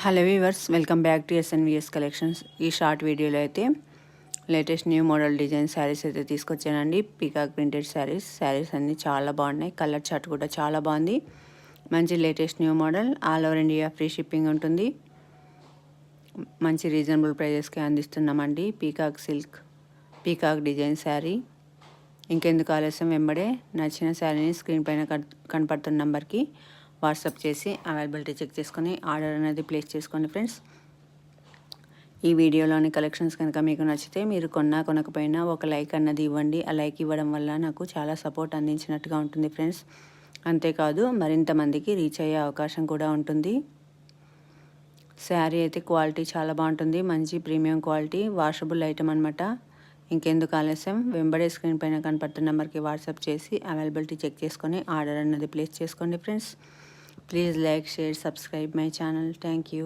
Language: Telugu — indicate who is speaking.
Speaker 1: Hello viewers, welcome back to SNVS collections. ఈ షార్ట్ వీడియోలో అయితే latest new model design saris అయితే తీసుకొచ్చానండి. పీకాక్ ప్రింటెడ్ శారీస్ అన్నీ చాలా బాగున్నాయి. కలర్ చార్ట్ కూడా చాలా బాగుంది. మంచి latest new model, all over India free shipping ఉంటుంది. మంచి రీజనబుల్ ప్రైజెస్కి అందిస్తున్నామండి. Peacock design sari. ఇంకెందుకు ఆలస్యం, వెంబడే నచ్చిన శారీని స్క్రీన్ పైన కనపడుతున్న నెంబర్కి వాట్సాప్ చేసి అవైలబిలిటీ చెక్ చేసుకొని ఆర్డర్ అనేది ప్లేస్ చేసుకోండి ఫ్రెండ్స్. ఈ వీడియోలోని కలెక్షన్స్ కనుక మీకు నచ్చితే మీరు కొనకపోయినా ఒక లైక్ అన్నది ఇవ్వండి. ఆ లైక్ ఇవ్వడం వల్ల నాకు చాలా సపోర్ట్ అందించినట్టుగా ఉంటుంది ఫ్రెండ్స్. అంతేకాదు మరింత మందికి రీచ్ అయ్యే అవకాశం కూడా ఉంటుంది. శారీ అయితే క్వాలిటీ చాలా బాగుంటుంది. మంచి ప్రీమియం క్వాలిటీ వాషబుల్ ఐటమ్ అనమాట. ఇంకెందుకు ఆలస్యం, వెంబడే స్క్రీన్ పైన కనపడుతున్న నెంబర్కి వాట్సాప్ చేసి అవైలబిలిటీ చెక్ చేసుకొని ఆర్డర్ అన్నది ప్లేస్ చేసుకోండి friends. Please like, share, subscribe my channel. Thank you.